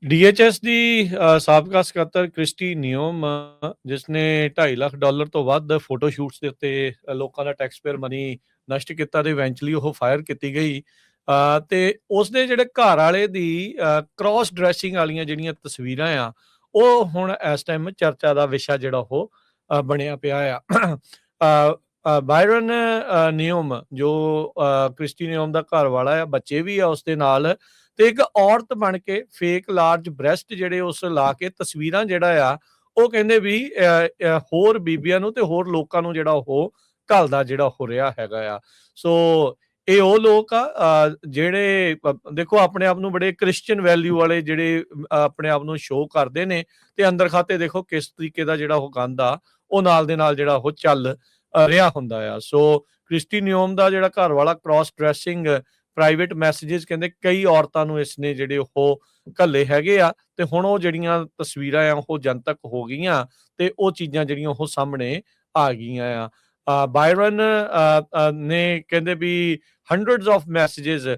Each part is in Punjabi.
ਡੀਐਚਐਸ ਦੀ ਸਾਬਕਾ ਸਕੱਤਰ ਕ੍ਰਿਸਟੀ ਨਿਓਮ, ਜਿਸਨੇ $2.5 ਲੱਖ ਤੋਂ ਵੱਧ ਫੋਟੋ ਸ਼ੂਟਸ ਦੇ ਉੱਤੇ ਲੋਕਾਂ ਦਾ ਟੈਕਸਪੇਅਰ ਮਨੀ ਨਸ਼ਟ ਕੀਤਾ ਤੇ ਇਵੈਂਚੁਅਲੀ ਉਹ ਫਾਇਰ ਕੀਤੀ ਗਈ। ਤੇ ਉਸਦੇ ਜਿਹੜੇ ਘਰ ਵਾਲੇ ਦੀ ਕ੍ਰਾਸ ਡਰੈਸਿੰਗ ਵਾਲੀਆਂ ਜਿਹੜੀਆਂ ਤਸਵੀਰਾਂ ਆ, ਉਹ ਹੁਣ ਇਸ ਟਾਈਮ ਚਰਚਾ ਦਾ ਵਿਸ਼ਾ ਜਿਹੜਾ ਉਹ ਬਣਿਆ ਪਿਆ ਆ। ਬਾਇਰਨ ਨਿਓਮ, ਜੋ ਕ੍ਰਿਸਟੀ ਨਿਓਮ ਦਾ ਘਰ ਵਾਲਾ ਆ, ਬੱਚੇ ਵੀ ਆ ਉਸਦੇ ਨਾਲ, ਤੇ ਇੱਕ ਔਰਤ ਬਣ ਕੇ ਫੇਕ ਲਾਰਜ ਬ੍ਰੈਸਟ ਜਿਹੜੇ ਉਸ ਲਾ ਕੇ ਤਸਵੀਰਾਂ ਜਿਹੜਾ ਆ, ਉਹ ਕਹਿੰਦੇ ਵੀ ਹੋਰ ਬੀਬੀਆਂ ਨੂੰ ਤੇ ਹੋਰ ਲੋਕਾਂ ਨੂੰ ਜਿਹੜਾ ਉਹ ਘੱਲਦਾ ਜਿਹੜਾ ਹੋ ਰਿਹਾ ਹੈਗਾ ਆ। ਸੋ ਇਹ ਉਹ ਲੋਕ ਆ ਜਿਹੜੇ ਦੇਖੋ ਆਪਣੇ ਆਪ ਨੂੰ ਬੜੇ ਕ੍ਰਿਸਚੀਅਨ ਵੈਲਿਊ ਵਾਲੇ, ਜਿਹੜੇ ਆਪਣੇ ਆਪ ਨੂੰ ਸ਼ੋਅ ਕਰਦੇ ਨੇ, ਤੇ ਅੰਦਰ ਖਾਤੇ ਦੇਖੋ ਕਿਸ ਤਰੀਕੇ ਦਾ ਜਿਹੜਾ ਉਹ ਗੰਦ ਆ ਉਹ ਨਾਲ ਦੇ ਨਾਲ ਜਿਹੜਾ ਉਹ ਚੱਲ ਰਿਹਾ ਹੁੰਦਾ ਆ। ਸੋ ਕ੍ਰਿਸਟੀ ਨਿਓਮ ਦਾ ਜਿਹੜਾ ਘਰ ਵਾਲਾ ਕ੍ਰਾਸ ਡਰੈਸਿੰਗ ਪ੍ਰਾਈਵੇਟ ਮੈਸੇजेस ਕਹਿੰਦੇ ਕਈ ਔਰਤਾਂ ਨੂੰ ਇਸਨੇ ਜਿਹੜੇ ਉਹ ਘੱਲੇ ਹੈਗੇ ਆ, ਤੇ ਹੁਣ ਉਹ ਜਿਹੜੀਆਂ ਤਸਵੀਰਾਂ ਆ ਉਹ ਜਨਤਕ ਹੋ ਗਈਆਂ, ਤੇ ਉਹ ਚੀਜ਼ਾਂ ਜਿਹੜੀਆਂ ਉਹ ਸਾਹਮਣੇ ਆ ਗਈਆਂ ਆ। ਬਾਇਰਨ ਨੇ ਕਹਿੰਦੇ ਵੀ ਹੰਡਰਡਸ ਆਫ ਮੈਸੇजेस,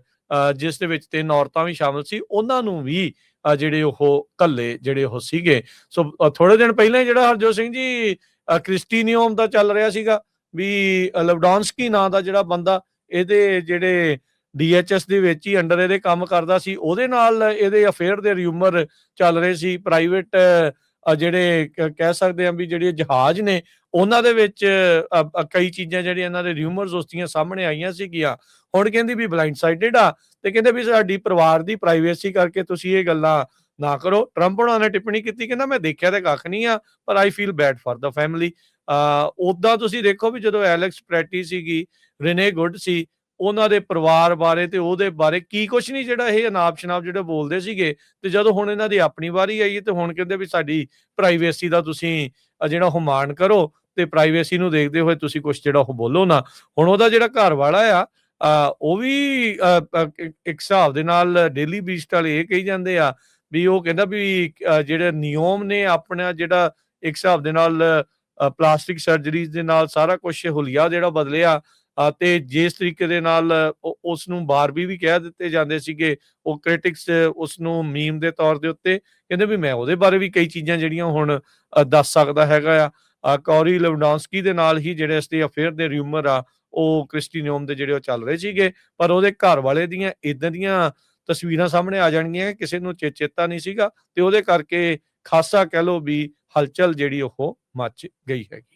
ਜਿਸ ਦੇ ਵਿੱਚ 3 ਔਰਤਾਂ ਵੀ ਸ਼ਾਮਲ ਸੀ, ਉਹਨਾਂ ਨੂੰ ਵੀ ਜਿਹੜੇ ਉਹ ਘੱਲੇ ਜਿਹੜੇ ਉਹ ਸੀਗੇ। ਸੋ ਥੋੜੇ ਦਿਨ ਪਹਿਲਾਂ ਜਿਹੜਾ ਹਰਜੋਤ ਸਿੰਘ ਜੀ ਕ੍ਰਿਸਟੀ ਨਿਓਮ ਦਾ ਚੱਲ ਰਿਹਾ ਸੀਗਾ ਵੀ ਲਵਡੌਂਸਕੀ ਨਾਂ ਦਾ ਜਿਹੜਾ ਬੰਦਾ ਇਹਦੇ ਜਿਹੜੇ ਡੀਐਚਐਸ ਦੇ ਵਿੱਚ ਹੀ ਅੰਡਰ ਇਹਦੇ ਕੰਮ ਕਰਦਾ ਸੀ, ਉਹਦੇ ਨਾਲ ਇਹਦੇ ਅਫੇਅਰ ਦੇ ਰਿਊਮਰ ਚੱਲ ਰਹੇ ਸੀ। ਪ੍ਰਾਈਵੇਟ ਜਿਹੜੇ ਕਹਿ ਸਕਦੇ ਆ ਵੀ ਜਿਹੜੇ ਜਹਾਜ਼ ਨੇ, ਉਹਨਾਂ ਦੇ ਵਿੱਚ ਕਈ ਚੀਜ਼ਾਂ ਜਿਹੜੀਆਂ ਇਹਨਾਂ ਦੇ ਰਿਊਮਰਸ ਉਸਦੀਆਂ ਸਾਹਮਣੇ ਆਈਆਂ ਸੀਗੀਆਂ। ਹੁਣ ਕਹਿੰਦੀ ਵੀ ਬਲਾਈਂਡ ਸਾਈਡਡ ਆ, ਤੇ ਕਹਿੰਦੇ ਵੀ ਸਾਡੀ ਪਰਿਵਾਰ ਦੀ ਪ੍ਰਾਈਵੇਸੀ ਕਰਕੇ ਤੁਸੀਂ ਇਹ ਗੱਲਾਂ ਨਾ ਕਰੋ। ਟਰੰਪ ਉਹਨਾਂ ਨੇ ਟਿੱਪਣੀ ਕੀਤੀ, ਕਹਿੰਦਾ ਮੈਂ ਦੇਖਿਆ ਤੇ ਕੱਖ ਨਹੀਂ ਆ, ਪਰ I feel bad for the family. ਉਦਾਂ ਤੁਸੀਂ ਦੇਖੋ ਵੀ ਜਦੋਂ ਐਲੈਕਸ ਪ੍ਰੈਟੀ ਸੀਗੀ, ਰਿਨੇ ਗੁੱਡ ਸੀ, ਉਹਨਾਂ ਦੇ ਪਰਿਵਾਰ ਬਾਰੇ ਤੇ ਉਹਦੇ ਬਾਰੇ ਕੀ ਕੁਛ ਨਹੀਂ ਜਿਹੜਾ ਇਹ ਅਨਾਪ ਸ਼ਨਾਪ ਜਿਹੜੇ ਬੋਲਦੇ ਸੀਗੇ, ਤੇ ਜਦੋਂ ਹੁਣ ਇਹਨਾਂ ਦੀ ਆਪਣੀ ਵਾਰੀ ਆਈ ਤੇ ਹੁਣ ਕਹਿੰਦੇ ਵੀ ਸਾਡੀ ਪ੍ਰਾਈਵੇਸੀ ਦਾ ਤੁਸੀਂ ਜਿਹੜਾ ਉਹ ਮਾਣ ਕਰੋ, ਤੇ ਪ੍ਰਾਈਵੇਸੀ ਨੂੰ ਦੇਖਦੇ ਹੋਏ ਤੁਸੀਂ ਕੁਛ ਜਿਹੜਾ ਉਹ ਬੋਲੋ ਨਾ। ਹੁਣ ਉਹਦਾ ਜਿਹੜਾ ਘਰ ਵਾਲਾ ਆ, ਉਹ ਵੀ ਇੱਕ ਹਿਸਾਬ ਦੇ ਨਾਲ ਡੇਲੀ ਬੀਸਟ ਵਾਲੇ ਇਹ ਕਹੀ ਜਾਂਦੇ ਆ ਵੀ ਉਹ ਕਹਿੰਦਾ ਵੀ ਜਿਹੜੇ ਨਿਯਮ ਨੇ ਆਪਣਾ ਜਿਹੜਾ ਇੱਕ ਹਿਸਾਬ ਦੇ ਨਾਲ ਪਲਾਸਟਿਕ ਸਰਜਰੀਜ਼ ਦੇ ਨਾਲ ਸਾਰਾ ਕੁਛ ਹੁਲੀਆ ਜਿਹੜਾ ਬਦਲਿਆ, ਤੇ ਜਿਸ ਤਰੀਕੇ ਦੇ ਨਾਲ ਉਸ ਨੂੰ ਬਾਰਬੀ ਵੀ ਕਹਿ ਦਿੱਤੇ ਜਾਂਦੇ ਸੀਗੇ, ਉਹ ਕ੍ਰਿਟਿਕਸ ਉਸ ਨੂੰ ਮੀਮ ਦੇ ਤੌਰ ਦੇ ਉੱਤੇ ਕਹਿੰਦੇ ਵੀ ਮੈਂ ਉਹਦੇ ਬਾਰੇ ਵੀ ਕਈ ਚੀਜ਼ਾਂ ਜਿਹੜੀਆਂ ਹੁਣ ਦੱਸ ਸਕਦਾ ਹੈਗਾ ਆ। ਕੌਰੀ ਲੈਵਡੌਂਸਕੀ ਦੇ ਨਾਲ ਹੀ ਜਿਹੜੇ ਇਸਦੇ ਅਫੇਅਰ ਦੇ ਰਿਊਮਰ ਆ, ਉਹ ਕ੍ਰਿਸਟੀ ਨਿਓਮ ਦੇ ਜਿਹੜੇ ਉਹ ਚੱਲ ਰਹੇ ਸੀਗੇ, ਪਰ ਉਹਦੇ ਘਰ ਵਾਲੇ ਦੀਆਂ ਇਦਾਂ ਦੀਆਂ ਤਸਵੀਰਾਂ ਸਾਹਮਣੇ ਆ ਜਾਣਗੀਆਂ ਕਿਸੇ ਨੂੰ ਚੇਤਾ ਨਹੀਂ ਸੀਗਾ, ਤੇ ਉਹਦੇ ਕਰਕੇ ਖਾਸਾ ਕਹਿ ਲਓ ਵੀ ਹਲਚਲ ਜਿਹੜੀ ਉਹ ਮਚ ਗਈ ਹੈਗੀ।